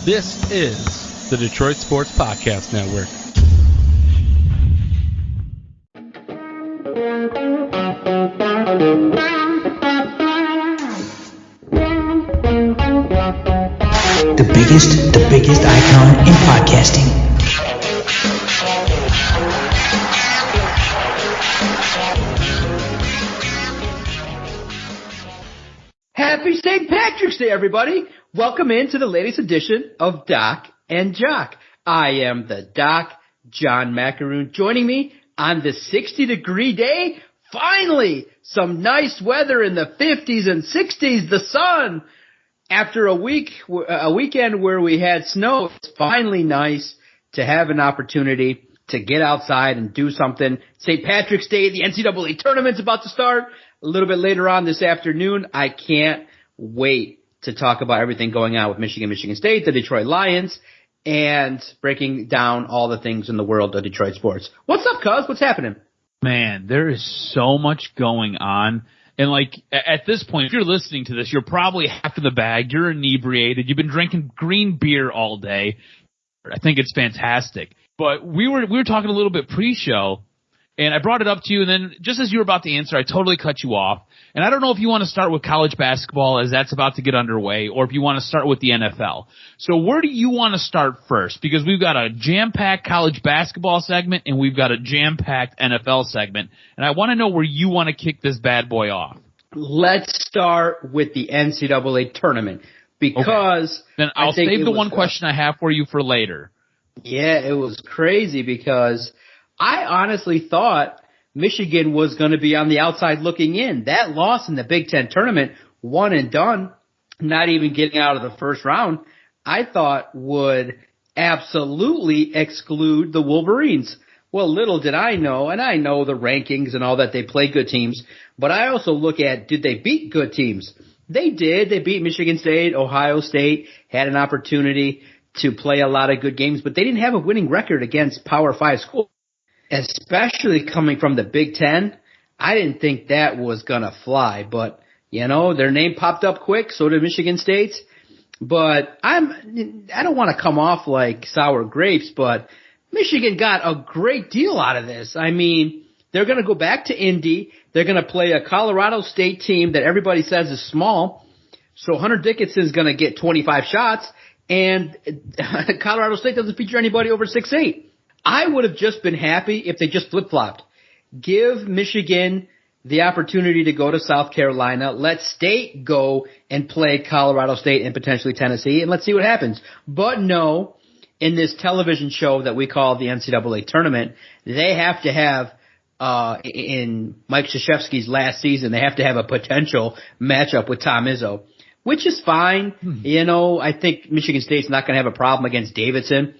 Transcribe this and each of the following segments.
This is the Detroit Sports Podcast Network. The biggest icon in podcasting. Happy St. Patrick's Day, everybody. Welcome into the latest edition of Doc and Jock. I am the Doc, John Macaroon. Joining me on the 60-degree day, finally, some nice weather in the 50s and 60s, the sun. After a weekend where we had snow, it's finally nice to have an opportunity to get outside and do something. St. Patrick's Day, the NCAA tournament's about to start a little bit later on this afternoon. I can't wait to talk about everything going on with Michigan State, the Detroit Lions, and breaking down all the things in the world of Detroit sports. What's up, cuz? What's happening? Man, there is so much going on. And, at this point, if you're listening to this, you're probably half in the bag. You're inebriated. You've been drinking green beer all day. I think it's fantastic. But we were talking a little bit pre-show, and I brought it up to you, and then just as you were about to answer, I totally cut you off. And I don't know if you want to start with college basketball as that's about to get underway, or if you want to start with the NFL. So where do you want to start first? Because we've got a jam-packed college basketball segment, and we've got a jam-packed NFL segment. And I want to know where you want to kick this bad boy off. Let's start with the NCAA tournament, because okay. Then I'll save the one question I have for you for later. Yeah, it was crazy because I honestly thought Michigan was going to be on the outside looking in. That loss in the Big Ten tournament, one and done, not even getting out of the first round, I thought would absolutely exclude the Wolverines. Well, little did I know, and I know the rankings and all that, they play good teams, but I also look at, did they beat good teams? They did. They beat Michigan State, Ohio State, had an opportunity to play a lot of good games, but they didn't have a winning record against Power 5 schools. Especially coming from the Big Ten, I didn't think that was going to fly. But, their name popped up quick, so did Michigan State's. But I don't want to come off like sour grapes, but Michigan got a great deal out of this. I mean, they're going to go back to Indy. They're going to play a Colorado State team that everybody says is small. So Hunter Dickinson's going to get 25 shots, and Colorado State doesn't feature anybody over 6'8". I would have just been happy if they just flip-flopped. Give Michigan the opportunity to go to South Carolina. Let State go and play Colorado State and potentially Tennessee, and let's see what happens. But no, in this television show that we call the NCAA tournament, they have to have, in Mike Krzyzewski's last season, they have to have a potential matchup with Tom Izzo, which is fine. I think Michigan State's not going to have a problem against Davidson.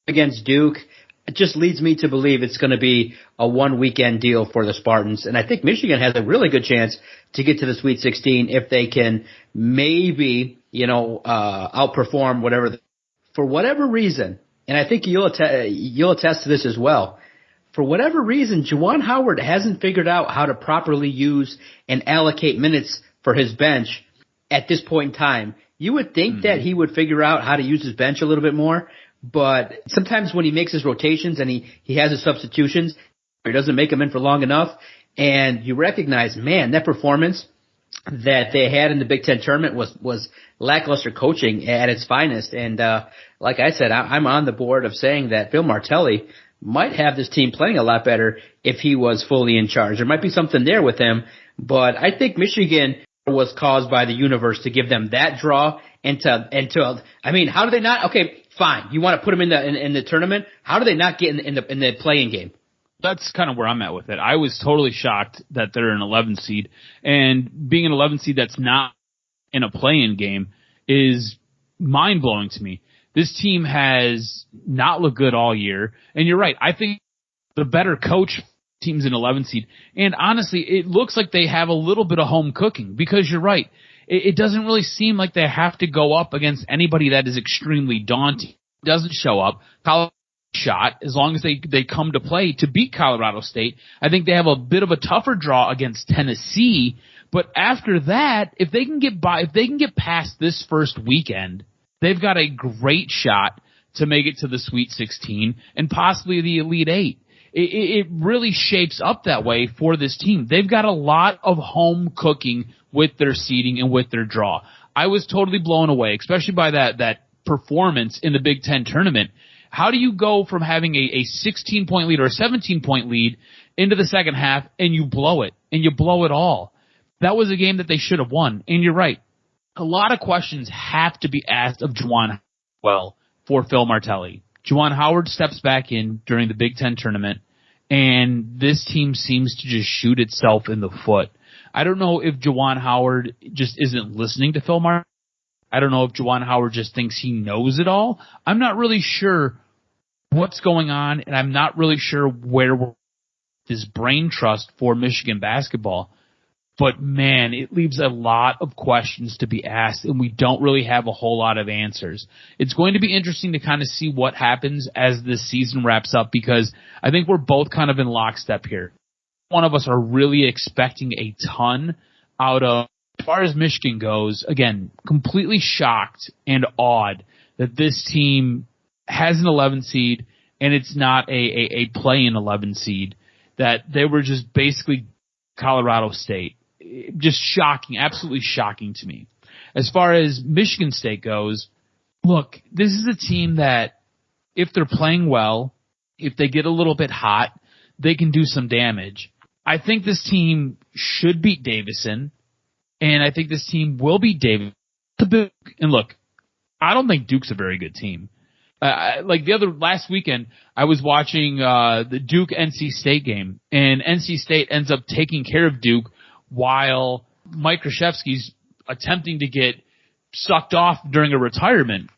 Against Duke, it just leads me to believe it's going to be a one-weekend deal for the Spartans. And I think Michigan has a really good chance to get to the Sweet 16 if they can maybe, outperform for whatever reason. And I think you'll attest to this as well. For whatever reason, Juwan Howard hasn't figured out how to properly use and allocate minutes for his bench at this point in time. You would think that he would figure out how to use his bench a little bit more. But sometimes when he makes his rotations and he has his substitutions, he doesn't make them in for long enough. And you recognize, man, that performance that they had in the Big Ten tournament was lackluster coaching at its finest. And like I said, I'm on the board of saying that Phil Martelli might have this team playing a lot better if he was fully in charge. There might be something there with him. But I think Michigan was caused by the universe to give them that draw and to I mean, how do they not? Okay, fine. You want to put them in the tournament? How do they not get in the play-in game? That's kind of where I'm at with it. I was totally shocked that they're an 11 seed, and being an 11 seed that's not in a play-in game is mind-blowing to me. This team has not looked good all year, and you're right. I think the better coach team's an 11 seed, and honestly, it looks like they have a little bit of home cooking because you're right. It doesn't really seem like they have to go up against anybody that is extremely daunting. It doesn't show up. Colorado shot as long as they come to play to beat Colorado State. I think they have a bit of a tougher draw against Tennessee, but after that, if they can get past this first weekend, they've got a great shot to make it to the Sweet 16 and possibly the Elite 8. It really shapes up that way for this team. They've got a lot of home cooking with their seeding and with their draw. I was totally blown away, especially by that performance in the Big Ten tournament. How do you go from having a 16-point lead or a 17-point lead into the second half and you blow it, and you blow it all? That was a game that they should have won, and you're right. A lot of questions have to be asked of Juwan for Phil Martelli. Juwan Howard steps back in during the Big Ten tournament, and this team seems to just shoot itself in the foot. I don't know if Juwan Howard just isn't listening to Phil Martelli. I don't know if Juwan Howard just thinks he knows it all. I'm not really sure what's going on, and I'm not really sure where this brain trust for Michigan basketball. But, man, it leaves a lot of questions to be asked, and we don't really have a whole lot of answers. It's going to be interesting to kind of see what happens as this season wraps up, because I think we're both kind of in lockstep here. One of us are really expecting a ton out of, as far as Michigan goes, again, completely shocked and awed that this team has an 11 seed, and it's not a play-in 11 seed, that they were just basically Colorado State. Just shocking, absolutely shocking to me. As far as Michigan State goes, look, this is a team that if they're playing well, if they get a little bit hot, they can do some damage. I think this team should beat Davidson, and I think this team will beat Davidson. And look, I don't think Duke's a very good team. Like last weekend, I was watching the Duke-NC State game, and NC State ends up taking care of Duke while Mike Krzyzewski's attempting to get sucked off during a retirement.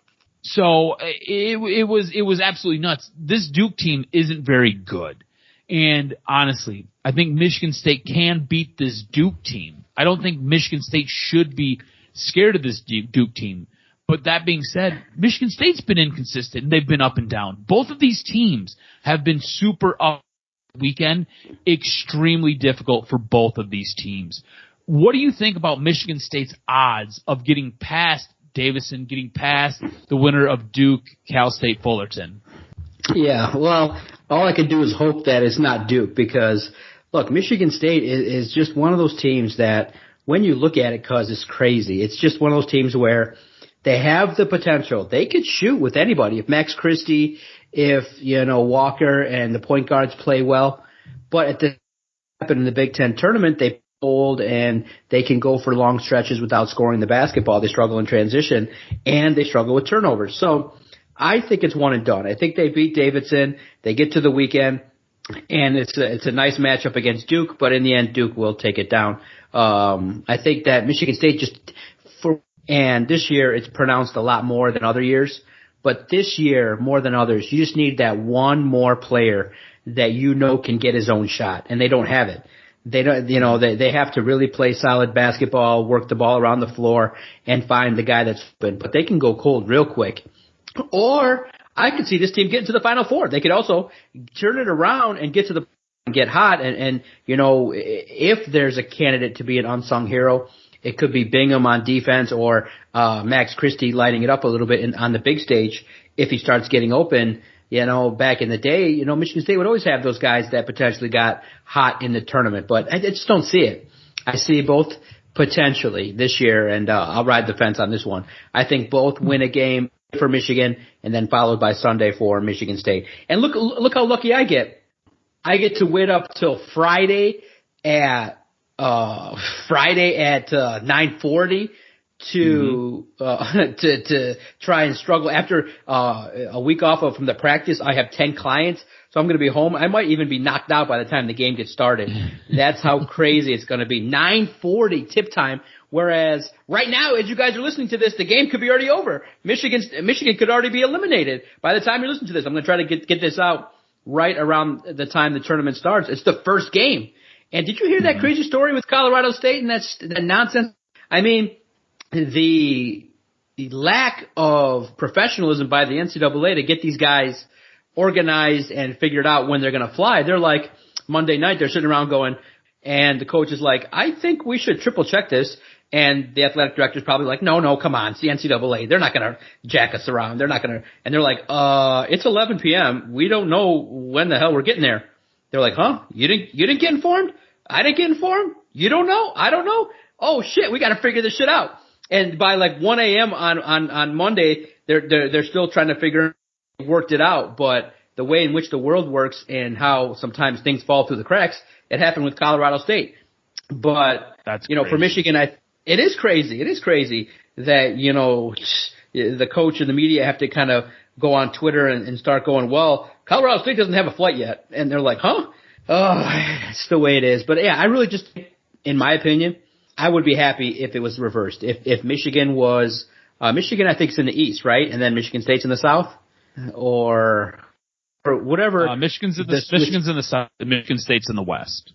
So it was absolutely nuts. This Duke team isn't very good. And honestly, I think Michigan State can beat this Duke team. I don't think Michigan State should be scared of this Duke team. But that being said, Michigan State's been inconsistent, and they've been up and down. Both of these teams have been super up weekend, extremely difficult for both of these teams. What do you think about Michigan State's odds of getting past Davidson, getting past the winner of Duke, Cal State Fullerton? Yeah, well, all I can do is hope that it's not Duke, because, look, Michigan State is just one of those teams that when you look at it, cause it's crazy. It's just one of those teams where they have the potential. They could shoot with anybody. If Max Christie, if, Walker and the point guards play well. But at the happen in the Big Ten tournament, they fold and they can go for long stretches without scoring the basketball. They struggle in transition, and they struggle with turnovers. So I think it's one and done. I think they beat Davidson. They get to the weekend, and it's a nice matchup against Duke, but in the end, Duke will take it down. I think that Michigan State and this year it's pronounced a lot more than other years. But this year, more than others, you just need that one more player that can get his own shot, and they don't have it. They don't, they have to really play solid basketball, work the ball around the floor, and find the guy that's open. But they can go cold real quick. Or I could see this team getting to the Final Four. They could also turn it around and get to the and get hot. And if there's a candidate to be an unsung hero, it could be Bingham on defense or Max Christie lighting it up a little bit on the big stage if he starts getting open. Back in the day, Michigan State would always have those guys that potentially got hot in the tournament. But I just don't see it. I see both potentially this year, and I'll ride the fence on this one. I think both win a game for Michigan and then followed by Sunday for Michigan State. And look how lucky I get. I get to wait up till Friday at 9:40 to try and struggle after a week off from the practice. I have 10 clients, so I'm going to be home. I might even be knocked out by the time the game gets started. That's how crazy it's going to be. 9:40 tip time. Whereas right now, as you guys are listening to this, the game could be already over. Michigan could already be eliminated by the time you're listening to this. I'm going to try to get this out right around the time the tournament starts. It's the first game. And did you hear that crazy story with Colorado State and that nonsense? I mean, the lack of professionalism by the NCAA to get these guys organized and figured out when they're going to fly. They're like, Monday night, they're sitting around going, and the coach is like, I think we should triple check this. And the athletic director's probably like, no, come on, it's the NCAA. They're not going to jack us around. They're not going to, and they're like, it's 11 p.m. We don't know when the hell we're getting there. They're like, huh? You didn't get informed? I didn't get informed? You don't know? I don't know? Oh shit, we got to figure this shit out. And by like 1 a.m. on Monday, they're still trying to worked it out. But the way in which the world works and how sometimes things fall through the cracks, it happened with Colorado State. But, that's for Michigan, it is crazy. It is crazy that, the coach and the media have to kind of go on Twitter and start going, well, Colorado State doesn't have a flight yet. And they're like, huh? Oh, it's the way it is. But yeah, I really just, in my opinion, I would be happy if it was reversed. If Michigan was, Michigan I think is in the East, right? And then Michigan State's in the South? Or whatever. Michigan's in the South, Michigan State's in the West.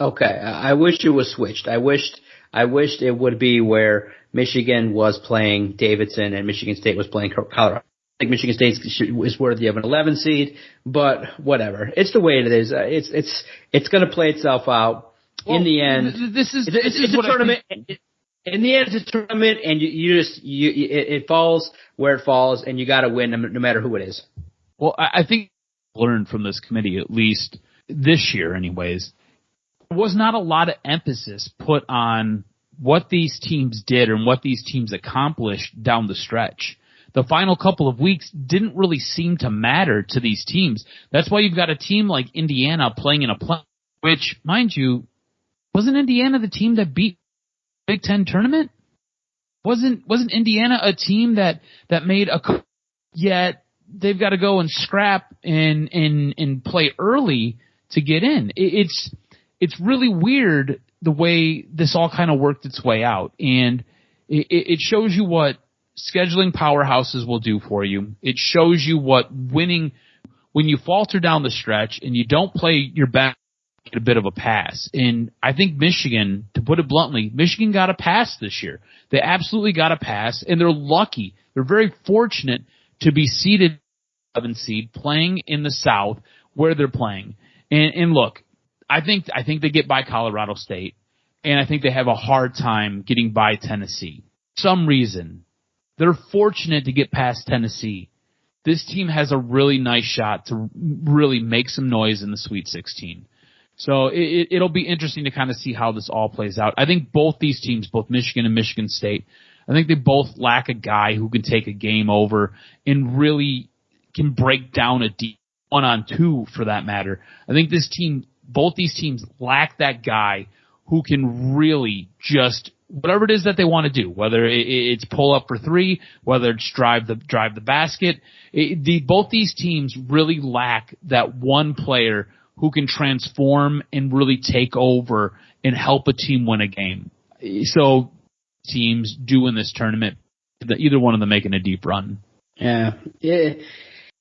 Okay. I wish it was switched. I wished it would be where Michigan was playing Davidson and Michigan State was playing Colorado. I think Michigan State is worthy of an 11 seed, but whatever. It's the way it is. It's going to play itself out. Well, in the end, it's a tournament. In the end, it's a tournament, and it falls where it falls, and you got to win no matter who it is. Well, I think learned from this committee, at least this year, anyways. There was not a lot of emphasis put on what these teams did and what these teams accomplished down the stretch. The final couple of weeks didn't really seem to matter to these teams. That's why you've got a team like Indiana playing in a play, which, mind you, wasn't Indiana the team that beat the Big Ten tournament? Wasn't Indiana a team that made a yet they've got to go and scrap and play early to get in? It's really weird the way this all kind of worked its way out, and it shows you what scheduling powerhouses will do for you. It shows you what winning, when you falter down the stretch and you don't play your best, get a bit of a pass. And I think Michigan, to put it bluntly, Michigan got a pass this year. They absolutely got a pass, and they're lucky. They're very fortunate to be seated 11 seed playing in the South where they're playing. And look, I think they get by Colorado State, and I think they have a hard time getting by Tennessee. For some reason, they're fortunate to get past Tennessee. This team has a really nice shot to really make some noise in the Sweet 16. So it'll be interesting to kind of see how this all plays out. I think both these teams, both Michigan and Michigan State, I think they both lack a guy who can take a game over and really can break down a deep 1-on-2 for that matter. I think both these teams lack that guy who can really just whatever it is that they want to do, whether it's pull up for three, whether it's drive the basket. Both these teams really lack that one player who can transform and really take over and help a team win a game. So teams do in this tournament, either one of them making a deep run. Yeah.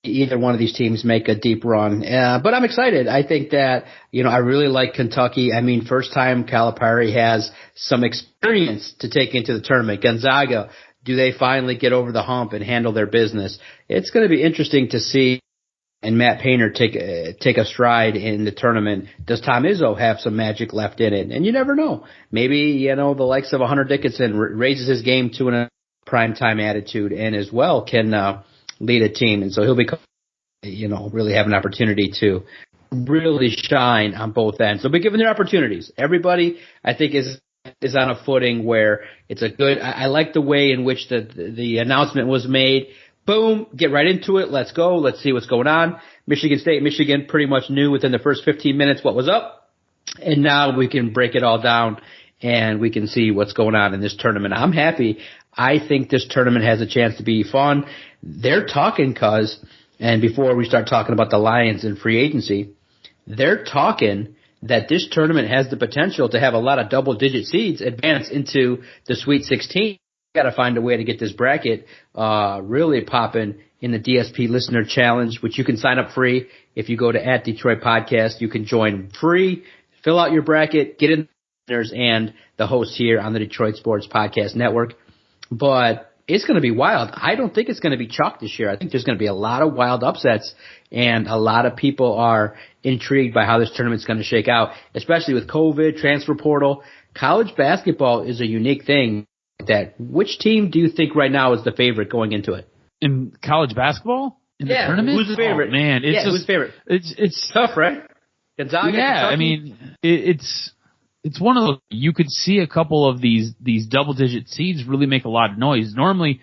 Either one of these teams make a deep run. But I'm excited. I think that, I really like Kentucky. I mean, first time Calipari has some experience to take into the tournament. Gonzaga, do they finally get over the hump and handle their business? It's going to be interesting to see. And Matt Painter take a stride in the tournament. Does Tom Izzo have some magic left in it? And you never know. Maybe, the likes of Hunter Dickinson raises his game to a primetime attitude and as well can lead a team. And so he'll become, really have an opportunity to really shine on both ends. So be given their opportunities. Everybody, I think, is on a footing where it's a good – I like the way in which the announcement was made. Boom, get right into it. Let's go. Let's see what's going on. Michigan State, Michigan pretty much knew within the first 15 minutes what was up. And now we can break it all down and we can see what's going on in this tournament. I'm happy. I think this tournament has a chance to be fun. They're talking, and before we start talking about the Lions and free agency, they're talking that this tournament has the potential to have a lot of double-digit seeds advance into the Sweet 16. Got to find a way to get this bracket really popping in the DSP Listener Challenge, which you can sign up free. If you go to @Detroit Podcast, you can join free, fill out your bracket, get in listeners and the host here on the Detroit Sports Podcast Network. But it's going to be wild. I don't think it's going to be chalk this year. I think there's going to be a lot of wild upsets, and a lot of people are intrigued by how this tournament's going to shake out, especially with COVID, transfer portal. College basketball is a unique thing. Which team do you think right now is the favorite going into it? In college basketball? In the tournament? Who's the favorite? Oh, man, who's the favorite? It's tough, right? Gonzaga, yeah, Kentucky? I mean, it's one of those, you could see a couple of these double-digit seeds really make a lot of noise. Normally,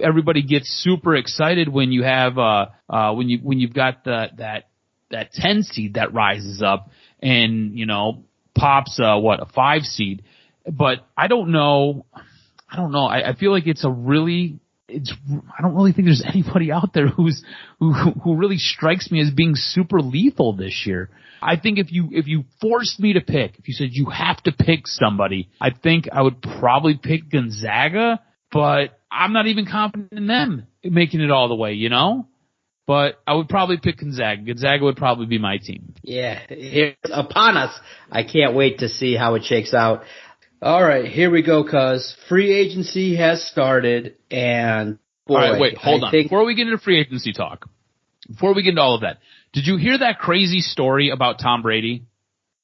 everybody gets super excited when you have when you've got that 10 seed that rises up and pops a 5 seed. But I don't know. I feel like I don't really think there's anybody out there who really strikes me as being super lethal this year. I think if you forced me to pick, if you said you have to pick somebody, I think I would probably pick Gonzaga, but I'm not even confident in them making it all the way, But I would probably pick Gonzaga. Gonzaga would probably be my team. Yeah, it's upon us. I can't wait to see how it shakes out. All right, here we go, cuz free agency has started, and boy, all right, wait, hold on. Before we get into free agency talk, before we get into all of that, did you hear that crazy story about Tom Brady?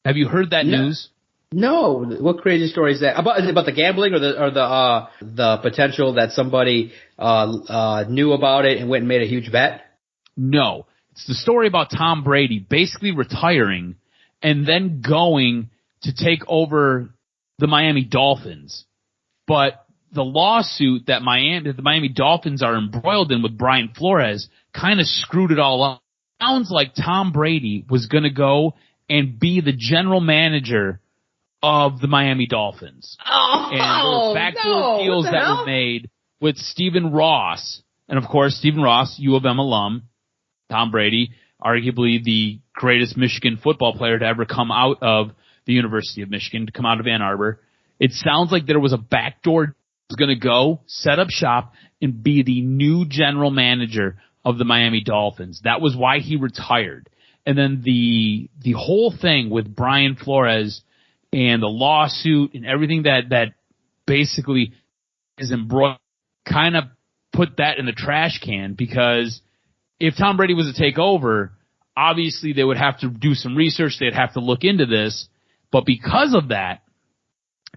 Have you heard that news? No. What crazy story is that? Is it about the gambling or the potential that somebody knew about it and went and made a huge bet? No. It's the story about Tom Brady basically retiring and then going to take over the Miami Dolphins. But the lawsuit that the Miami Dolphins are embroiled in with Brian Flores kind of screwed it all up. Sounds like Tom Brady was going to go and be the general manager of the Miami Dolphins. Oh, and there were backdoor deals that were made with Stephen Ross. And of course, Stephen Ross, U of M alum, Tom Brady, arguably the greatest Michigan football player to ever come out of the University of Michigan, to come out of Ann Arbor. It sounds like there was a backdoor was going to go, set up shop, and be the new general manager of the Miami Dolphins. That was why he retired. And then the whole thing with Brian Flores and the lawsuit and everything that basically is embroiled kind of put that in the trash can, because if Tom Brady was to take over, obviously they would have to do some research. They'd have to look into this. But because of that,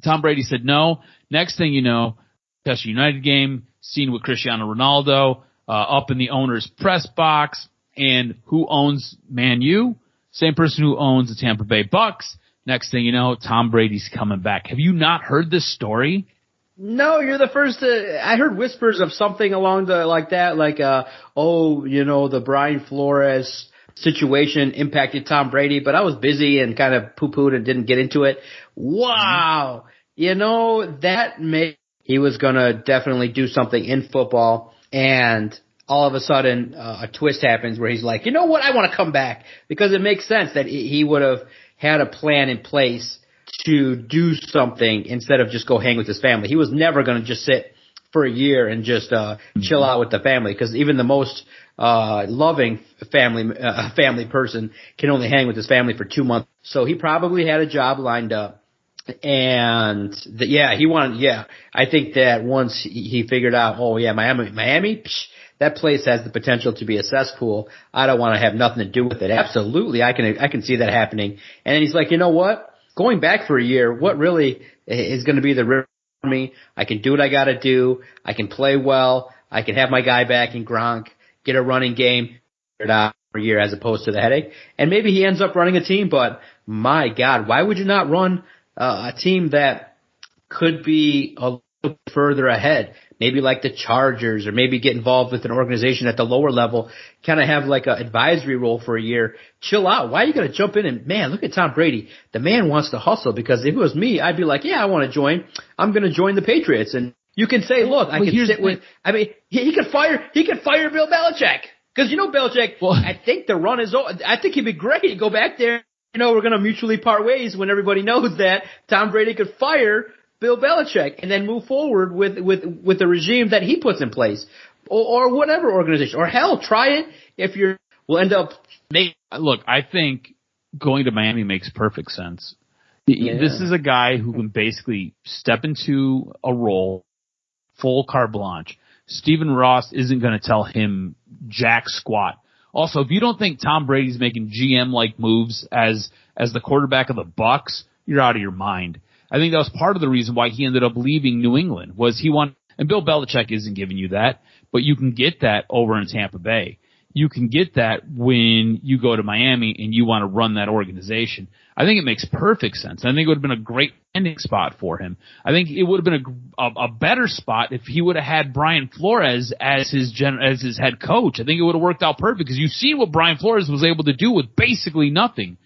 Tom Brady said no. Next thing you know, Manchester United game, seen with Cristiano Ronaldo, up in the owner's press box. And who owns Man U? Same person who owns the Tampa Bay Bucks. Next thing you know, Tom Brady's coming back. Have you not heard this story? No, you're the first to, I heard whispers of something along the Brian Flores situation impacted Tom Brady, but I was busy and kind of poo-pooed and didn't get into it. Wow. He was going to definitely do something in football, and all of a sudden a twist happens where he's like, you know what, I want to come back, because it makes sense that he would have had a plan in place to do something instead of just go hang with his family. He was never going to just sit for a year and just chill out with the family, because even the most loving family person can only hang with his family for 2 months. So he probably had a job lined up. And I think that once he figured out, Miami, that place has the potential to be a cesspool. I don't want to have nothing to do with it. Absolutely, I can see that happening. And then he's like, you know what? Going back for a year, what really is going to be the real for me? I can do what I got to do. I can play well. I can have my guy back in Gronk, get a running game for a year as opposed to the headache. And maybe he ends up running a team, but my God, why would you not run a team that could be a little further ahead? Maybe like the Chargers, or maybe get involved with an organization at the lower level, kind of have like an advisory role for a year. Chill out. Why are you going to jump in and, man, look at Tom Brady. The man wants to hustle, because if it was me, I'd be like, yeah, I want to join. I'm going to join the Patriots. And you can say, look, I can sit with, he could fire Bill Belichick. Because Belichick, I think the run is over. I think he'd be great to go back there. We're going to mutually part ways when everybody knows that Tom Brady could fire Bill Belichick and then move forward with the regime that he puts in place, or whatever organization, or hell, try it we'll end up. Look, I think going to Miami makes perfect sense. Yeah. This is a guy who can basically step into a role, full carte blanche. Stephen Ross isn't going to tell him jack squat Also, if you don't think Tom Brady's making GM-like moves as the quarterback of the Bucs, you're out of your mind. I think that was part of the reason why he ended up leaving New England, was he wanted, and Bill Belichick isn't giving you that, but you can get that over in Tampa Bay. You can get that when you go to Miami and you want to run that organization. I think it makes perfect sense. I think it would have been a great ending spot for him. I think it would have been a better spot if he would have had Brian Flores as his head coach. I think it would have worked out perfect because you've seen what Brian Flores was able to do with basically nothing.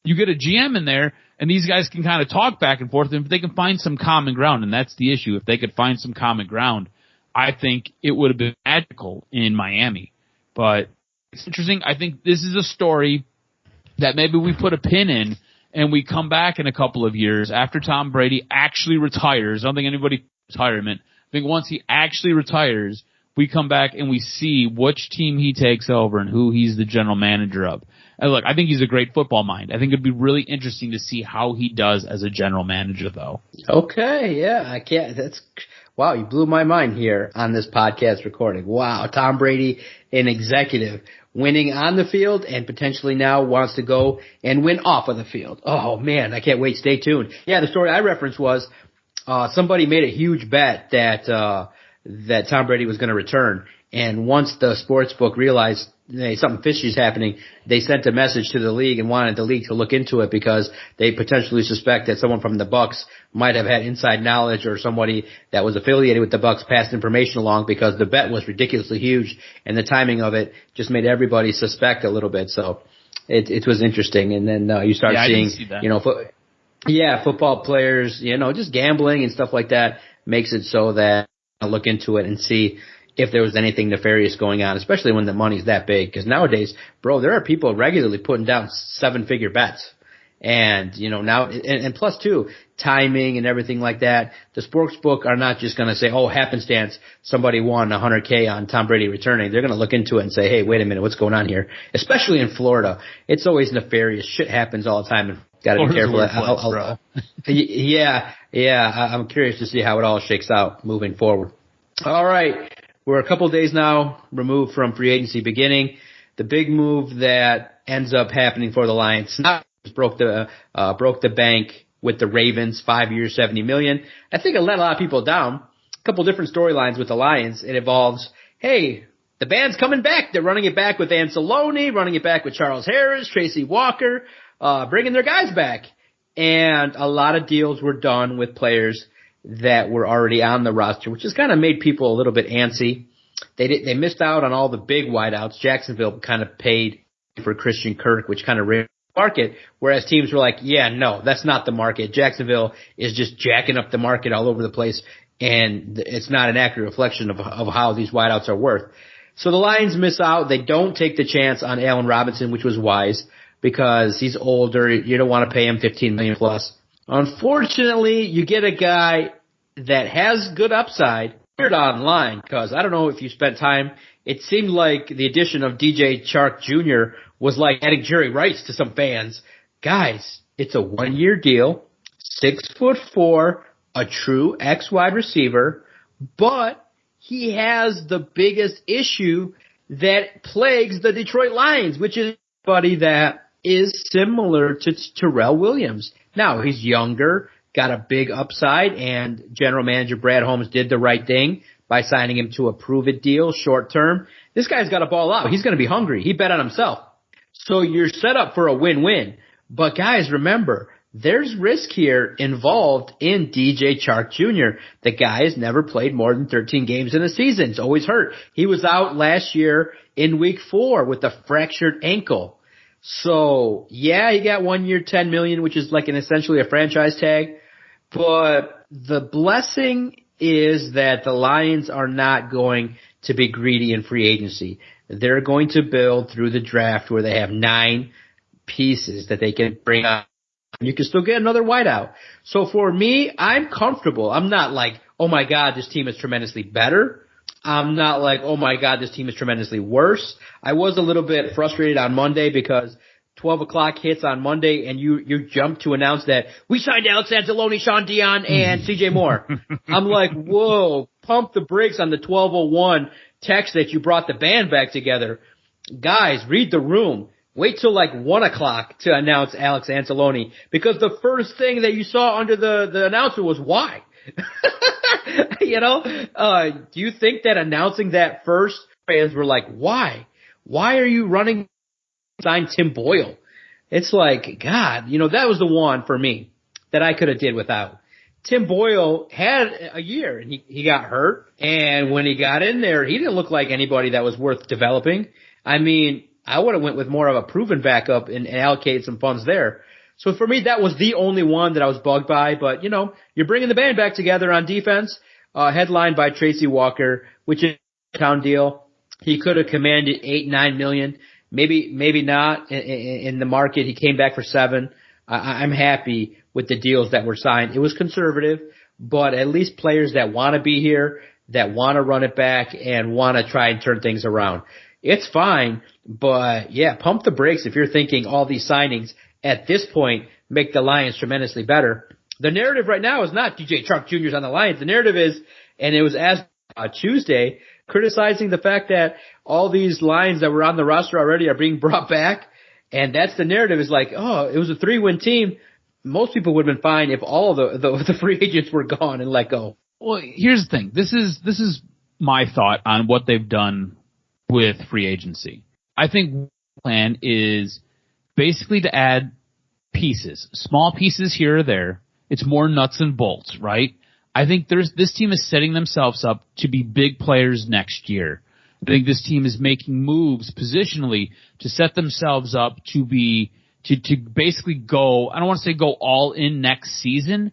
You get a GM in there, and these guys can kind of talk back and forth, and if they can find some common ground, and that's the issue. If they could find some common ground, I think it would have been magical in Miami. But it's interesting. I think this is a story that maybe we put a pin in and we come back in a couple of years after Tom Brady actually retires. I don't think anybody retirement. I think once he actually retires, we come back and we see which team he takes over and who he's the general manager of. And look, I think he's a great football mind. I think it'd be really interesting to see how he does as a general manager, though. Okay, yeah, I can't. Wow, you blew my mind here on this podcast recording. Wow, Tom Brady, an executive, winning on the field and potentially now wants to go and win off of the field. Oh, man, I can't wait. Stay tuned. Yeah, the story I referenced was somebody made a huge bet that Tom Brady was going to return. And once the sports book realized something fishy is happening, they sent a message to the league and wanted the league to look into it because they potentially suspect that someone from the Bucs might have had inside knowledge or somebody that was affiliated with the Bucs passed information along because the bet was ridiculously huge and the timing of it just made everybody suspect a little bit. So it was interesting. And then you start seeing, football players, just gambling and stuff like that makes it so that I look into it and see if there was anything nefarious going on, especially when the money's that big. Because nowadays, bro, there are people regularly putting down 7-figure bets. And, now, and plus too, timing and everything like that. The sports book are not just going to say, oh, happenstance, somebody won $100K on Tom Brady returning. They're going to look into it and say, hey, wait a minute, what's going on here? Especially in Florida. It's always nefarious. Shit happens all the time. And got to be careful. I'm curious to see how it all shakes out moving forward. All right. We're a couple of days now removed from free agency beginning. The big move that ends up happening for the Lions broke the bank with the Ravens, 5 years, $70 million. I think it let a lot of people down. A couple different storylines with the Lions. It involves, hey, the band's coming back. They're running it back with Anceloni, running it back with Charles Harris, Tracy Walker, bringing their guys back. And a lot of deals were done with players that were already on the roster, which has kind of made people a little bit antsy. They missed out on all the big wideouts. Jacksonville kind of paid for Christian Kirk, which kind of raised the market, whereas teams were like, yeah, no, that's not the market. Jacksonville is just jacking up the market all over the place, and it's not an accurate reflection of how these wideouts are worth. So the Lions miss out. They don't take the chance on Allen Robinson, which was wise, because he's older. You don't want to pay him $15 million plus. Unfortunately, you get a guy that has good upside online because I don't know if you spent time. It seemed like the addition of DJ Chark Jr. was like adding Jerry Rice to some fans. Guys, it's a 1-year deal, 6'4", a true X-wide receiver, but he has the biggest issue that plagues the Detroit Lions, which is somebody that is similar to Terrell Williams. Now, he's younger, got a big upside, and general manager Brad Holmes did the right thing by signing him to a prove-it deal short term. This guy's got to ball out. He's going to be hungry. He bet on himself. So you're set up for a win-win. But, guys, remember, there's risk here involved in DJ Chark Jr. The guy has never played more than 13 games in a season. He's always hurt. He was out last year in week 4 with a fractured ankle. So, yeah, he got 1 year, $10 million, which is like essentially a franchise tag. But the blessing is that the Lions are not going to be greedy in free agency. They're going to build through the draft where they have 9 pieces that they can bring up. You can still get another wideout. So for me, I'm comfortable. I'm not like, oh my God, this team is tremendously better. I'm not like, oh my God, this team is tremendously worse. I was a little bit frustrated on Monday because 12 o'clock hits on Monday and you jump to announce that we signed Alex Anzalone, Sean Dion, and CJ Moore. I'm like, whoa, pump the brakes on the 12:01 text that you brought the band back together. guys, read the room. Wait till like 1 o'clock to announce Alex Anzalone, because the first thing that you saw under the announcement was why. Do you think that announcing that first, fans were like, why? Why are you running sign Tim Boyle? It's like, God, that was the one for me that I could have did without. Tim Boyle had a year and he got hurt, and when he got in there, he didn't look like anybody that was worth developing. I mean, I would have went with more of a proven backup and allocated some funds there. So for me, that was the only one that I was bugged by. But, you're bringing the band back together on defense, headlined by Tracy Walker, which is a town deal. He could have commanded $8-9 million. Maybe not in the market. He came back for $7 million. I'm happy with the deals that were signed. It was conservative, but at least players that want to be here, that want to run it back and want to try and turn things around. It's fine, but yeah, pump the brakes if you're thinking all these signings at this point make the Lions tremendously better. The narrative right now is not DJ Chark Jr.'s on the Lions. The narrative is, and it was asked Tuesday, criticizing the fact that all these Lions that were on the roster already are being brought back. And that's the narrative, is like, oh, it was a 3-win team. Most people would have been fine if all the free agents were gone and let go. Well, here's the thing. This is my thought on what they've done with free agency. I think the plan is basically to add pieces, small pieces here or there. It's more nuts and bolts, right? I think this team is setting themselves up to be big players next year. I think this team is making moves positionally to set themselves up to basically go, I don't want to say go all in next season,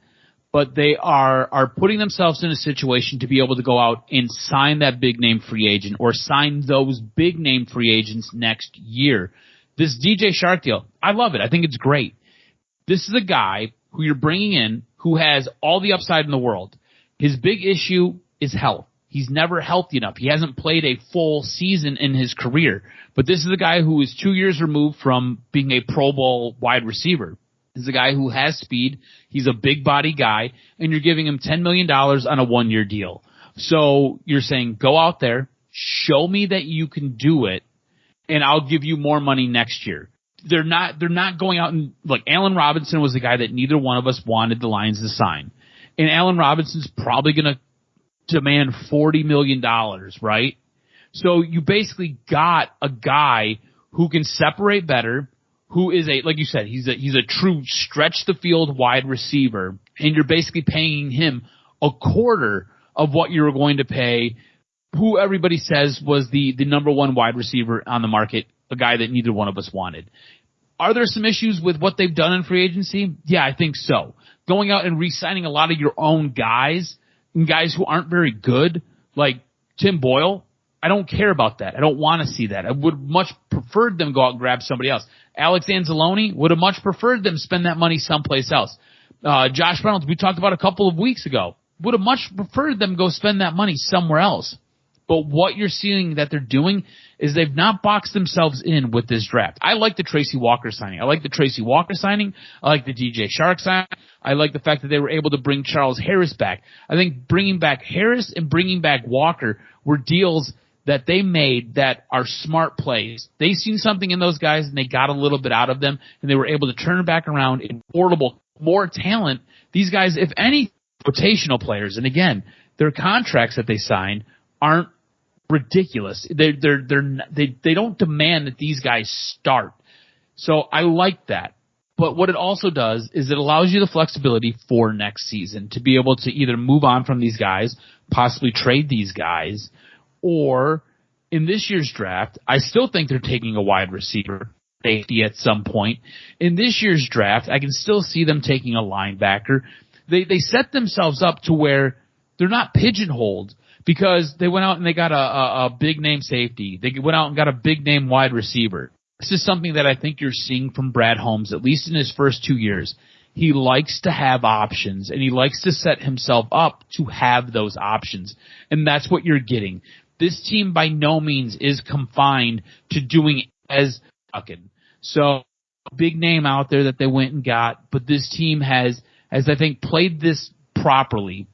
but they are putting themselves in a situation to be able to go out and sign that big name free agent or sign those big name free agents next year. This DJ Chark deal, I love it. I think it's great. This is a guy who you're bringing in who has all the upside in the world. His big issue is health. He's never healthy enough. He hasn't played a full season in his career. But this is a guy who is 2 years removed from being a Pro Bowl wide receiver. This is a guy who has speed. He's a big body guy, and you're giving him $10 million on a 1-year deal. So you're saying, go out there, show me that you can do it, and I'll give you more money next year. They're not going out and, like, Allen Robinson was the guy that neither one of us wanted the Lions to sign. And Allen Robinson's probably going to demand $40 million, right? So you basically got a guy who can separate better, who is like you said, he's a true stretch the field wide receiver, and you're basically paying him a quarter of what you were going to pay who everybody says was the number one wide receiver on the market, a guy that neither one of us wanted. Are there some issues with what they've done in free agency? Yeah, I think so. Going out and re-signing a lot of your own guys, and guys who aren't very good, like Tim Boyle, I don't care about that. I don't want to see that. I would much preferred them go out and grab somebody else. Alex Anzalone would have much preferred them spend that money someplace else. Josh Reynolds, we talked about a couple of weeks ago, would have much preferred them go spend that money somewhere else. But what you're seeing that they're doing is they've not boxed themselves in with this draft. I like the Tracy Walker signing. I like the DJ Chark signing. I like the fact that they were able to bring Charles Harris back. I think bringing back Harris and bringing back Walker were deals that they made that are smart plays. They seen something in those guys and they got a little bit out of them, and they were able to turn it back around in portable, more talent. These guys, if any, rotational players, and again, their contracts that they signed aren't ridiculous. They don't demand that these guys start. So I like that. But what it also does is it allows you the flexibility for next season to be able to either move on from these guys, possibly trade these guys, or in this year's draft, I still think they're taking a wide receiver safety at some point. In this year's draft, I can still see them taking a linebacker. They set themselves up to where they're not pigeonholed, because they went out and they got a big name safety. They went out and got a big name wide receiver. This is something that I think you're seeing from Brad Holmes, at least in his first 2 years. He likes to have options, and he likes to set himself up to have those options. And that's what you're getting. This team by no means is confined to doing as fucking. So, big name out there that they went and got, but this team has I think, played this properly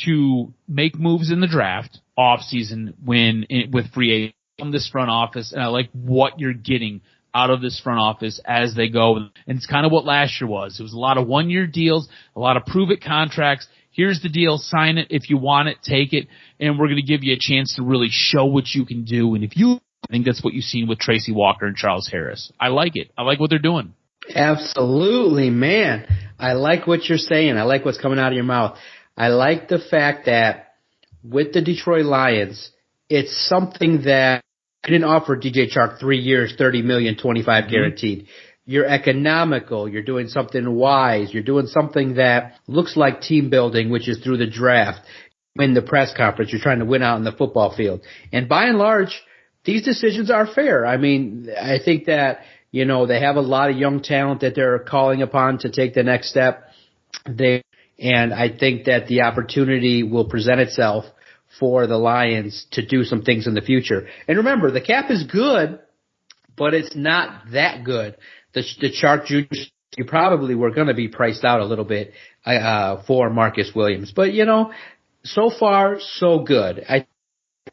to make moves in the draft off season with free from this front office, and I like what you're getting out of this front office as they go. And it's kind of what last year was. It was a lot of one-year deals, a lot of prove-it contracts. Here's the deal. Sign it. If you want it, take it. And we're going to give you a chance to really show what you can do. And I think that's what you've seen with Tracy Walker and Charles Harris. I like it. I like what they're doing. Absolutely, man. I like what you're saying. I like what's coming out of your mouth. I like the fact that with the Detroit Lions, it's something that I didn't offer DJ Chark 3 years, $30 million, 25 guaranteed. You're economical. You're doing something wise. You're doing something that looks like team building, which is through the draft. In the press conference, you're trying to win out in the football field. And by and large, these decisions are fair. I mean, I think that, they have a lot of young talent that they're calling upon to take the next step. And I think that the opportunity will present itself for the Lions to do some things in the future. And remember, the cap is good, but it's not that good. The Chark Jr., you probably were going to be priced out a little bit for Marcus Williams. But, so far, so good.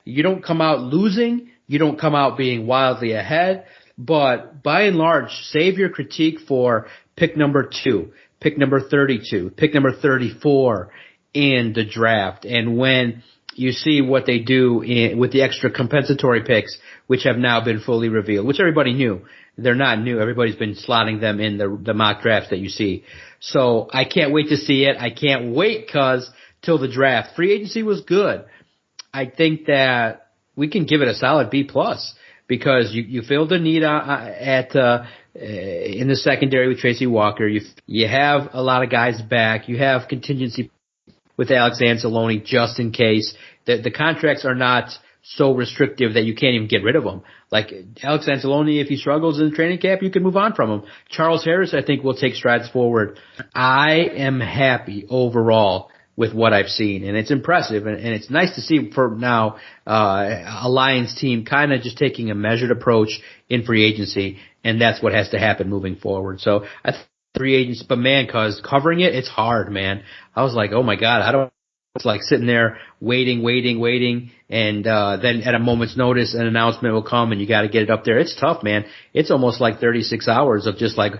You don't come out losing. You don't come out being wildly ahead. But by and large, save your critique for pick number 2, pick number 32, pick number 34 in the draft. And when you see what they do with the extra compensatory picks, which have now been fully revealed, which everybody knew. They're not new. Everybody's been slotting them in the mock drafts that you see. So I can't wait to see it. I can't wait till the draft. Free agency was good. I think that we can give it a solid B+. Because you filled the need in the secondary with Tracy Walker. You have a lot of guys back. You have contingency with Alex Anzalone just in case. The contracts are not so restrictive that you can't even get rid of them. Like Alex Anzalone, if he struggles in training camp, you can move on from him. Charles Harris, I think, will take strides forward. I am happy overall with what I've seen, and it's impressive, and it's nice to see for now a Lions team kind of just taking a measured approach in free agency, and that's what has to happen moving forward. So I think free agency, but man, cause covering it's hard, man. I was like, oh my God, it's like sitting there waiting, and then at a moment's notice an announcement will come and you got to get it up there. It's tough, man. It's almost like 36 hours of just like,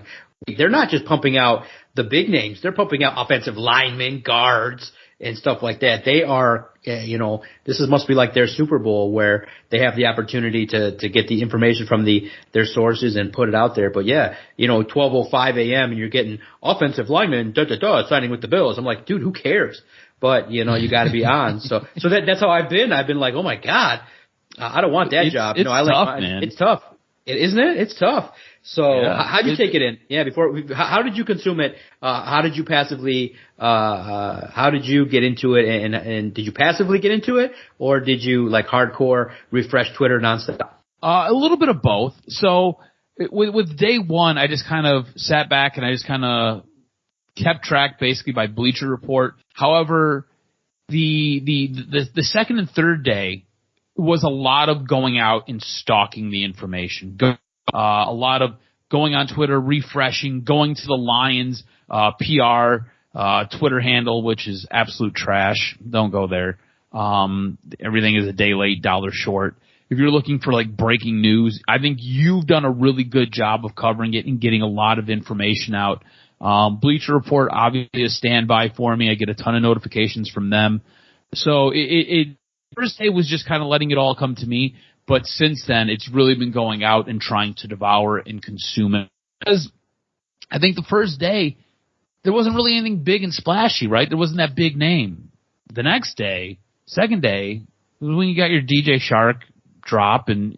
they're not just pumping out the big names. They're pumping out offensive linemen, guards, and stuff like that. They are, must be like their Super Bowl where they have the opportunity to get the information from their sources and put it out there. But yeah, 12:05 a.m. and you're getting offensive linemen, signing with the Bills. I'm like, dude, who cares? But, you got to be on. So that's how I've been. I've been like, oh my God, I don't want that job. It's tough, man. It's tough. Isn't it? It's tough. So how'd you take it in? Yeah, how did you consume it? How did you passively, how did you get into it? And did you passively get into it? Or did you like hardcore refresh Twitter nonstop? A little bit of both. So with day one, I just kind of sat back and I just kind of kept track basically by Bleacher Report. However, the second and third day was a lot of going out and stalking the information. A lot of going on Twitter, refreshing, going to the Lions PR Twitter handle, which is absolute trash. Don't go there. Everything is a day late, dollar short. If you're looking for like breaking news, I think you've done a really good job of covering it and getting a lot of information out. Bleacher Report, obviously a standby for me. I get a ton of notifications from them. So first day was just kind of letting it all come to me. But since then, it's really been going out and trying to devour and consume it. Because I think the first day, there wasn't really anything big and splashy, right? There wasn't that big name. The next day, second day, was when you got your DJ Chark drop and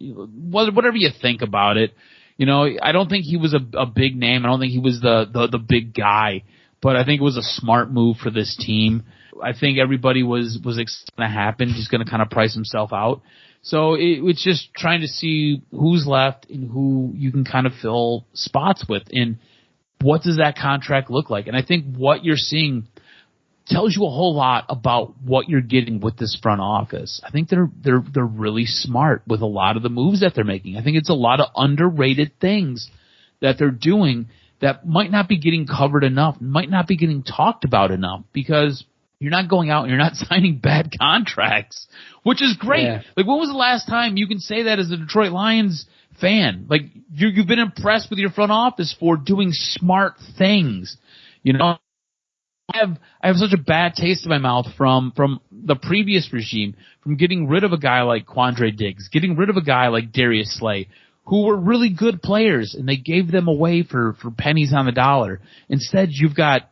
whatever you think about it. I don't think he was a big name. I don't think he was the big guy. But I think it was a smart move for this team. I think everybody was going to happen. He's going to kind of price himself out. So it's just trying to see who's left and who you can kind of fill spots with, and what does that contract look like. And I think what you're seeing tells you a whole lot about what you're getting with this front office. I think they're really smart with a lot of the moves that they're making. I think it's a lot of underrated things that they're doing that might not be getting covered enough, might not be getting talked about enough, because you're not going out and you're not signing bad contracts, which is great. Yeah. Like, when was the last time you can say that as a Detroit Lions fan? Like, you've been impressed with your front office for doing smart things. You know, I have such a bad taste in my mouth from the previous regime, from getting rid of a guy like Quandre Diggs, getting rid of a guy like Darius Slay, who were really good players, and they gave them away for pennies on the dollar. Instead, you've got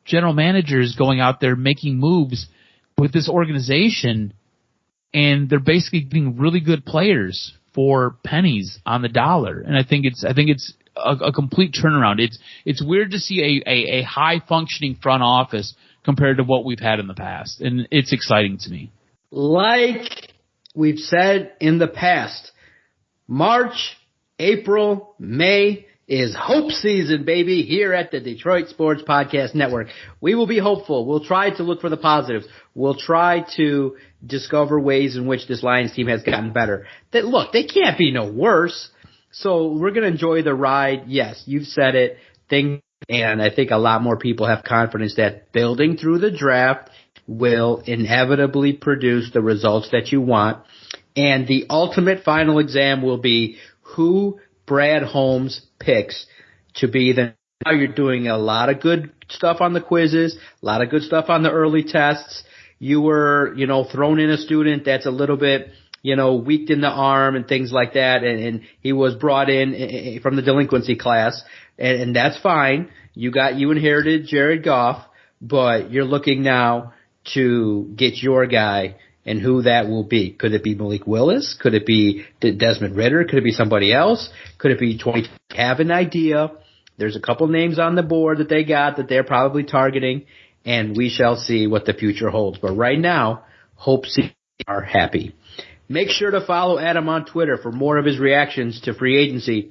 general managers going out there making moves with this organization, and they're basically getting really good players for pennies on the dollar. And I think it's a complete turnaround. It's weird to see a high functioning front office compared to what we've had in the past, and it's exciting to me. Like we've said in the past, March, April, May is hope season, baby, here at the Detroit Sports Podcast Network. We will be hopeful. We'll try to look for the positives. We'll try to discover ways in which this Lions team has gotten better. Look, they can't be no worse. So we're going to enjoy the ride. Yes, you've said it. And I think a lot more people have confidence that building through the draft will inevitably produce the results that you want. And the ultimate final exam will be who Brad Holmes picks to be the. Now you're doing a lot of good stuff on the quizzes, a lot of good stuff on the early tests. You were, thrown in a student that's a little bit, weak in the arm and things like that. And he was brought in from the delinquency class, and that's fine. You inherited Jared Goff, but you're looking now to get your guy. And who that will be. Could it be Malik Willis? Could it be Desmond Ridder? Could it be somebody else? Could it be 20? Have an idea. There's a couple names on the board that they got that they're probably targeting, and we shall see what the future holds. But right now, hope are happy. Make sure to follow Adam on Twitter for more of his reactions to free agency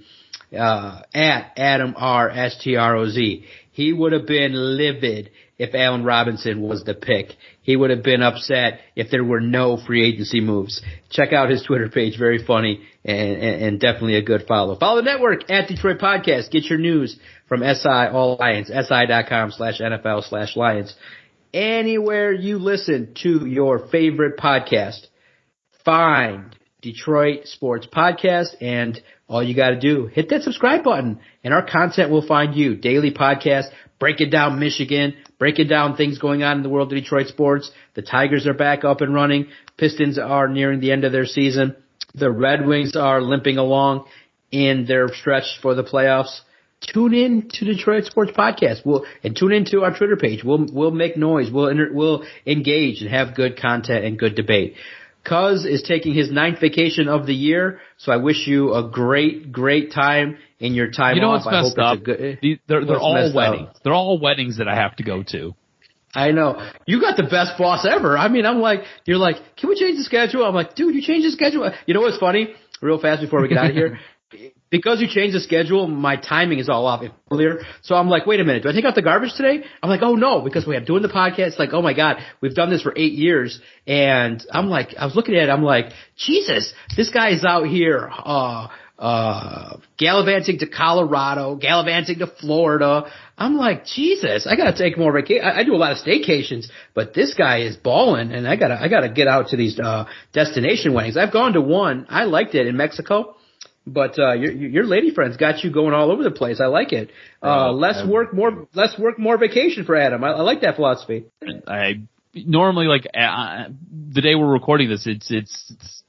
at Adam R. STROZ. He would have been livid if Allen Robinson was the pick. He would have been upset if there were no free agency moves. Check out his Twitter page. Very funny and definitely a good follow. Follow the network at Detroit Podcast. Get your news from SI All Lions, si.com/NFL/Lions. Anywhere you listen to your favorite podcast, find Detroit Sports Podcast, and all you got to do, hit that subscribe button, and our content will find you. Daily podcast, breaking down Michigan, breaking down things going on in the world of Detroit sports. The Tigers are back up and running. Pistons are nearing the end of their season. The Red Wings are limping along in their stretch for the playoffs. Tune in to Detroit Sports Podcast. And tune into our Twitter page. We'll make noise. We'll engage and have good content and good debate. Cuz is taking his 9th vacation of the year, so I wish you a great time in your time off. You know what's messed up? They're all weddings. They're all weddings that I have to go to. I know. You got the best boss ever. I mean, you're like, can we change the schedule? I'm like, dude, you changed the schedule. You know what's funny? Real fast before we get out of here. Because you changed the schedule, my timing is all off earlier. So I'm like, wait a minute, do I take out the garbage today? I'm like, oh no, because we have doing the podcast. Like, oh my God, we've done this for 8 years. And I'm like, I was looking at it, I'm like, Jesus, this guy is out here, gallivanting to Colorado, gallivanting to Florida. I'm like, Jesus, I gotta take more vacation. I do a lot of staycations, but this guy is balling, and I gotta get out to these, destination weddings. I've gone to one. I liked it in Mexico. But your lady friends got you going all over the place. I like it. Less work, more vacation for Adam. I like that philosophy. I normally the day we're recording this, it's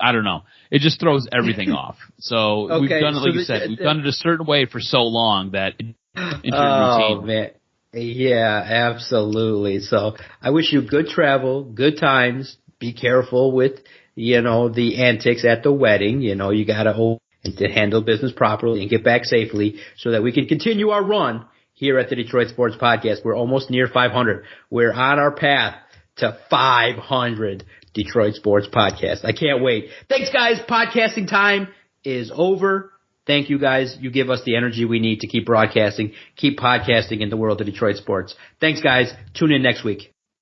I don't know. It just throws everything off. So okay, we've done it, like you said, we've done it a certain way for so long that it's routine. Oh man, yeah, absolutely. So I wish you good travel, good times. Be careful with the antics at the wedding. You gotta to handle business properly and get back safely so that we can continue our run here at the Detroit Sports Podcast. We're almost near 500. We're on our path to 500 Detroit Sports Podcast. I can't wait. Thanks, guys. Podcasting time is over. Thank you, guys. You give us the energy we need to keep broadcasting, keep podcasting in the world of Detroit sports. Thanks, guys. Tune in next week.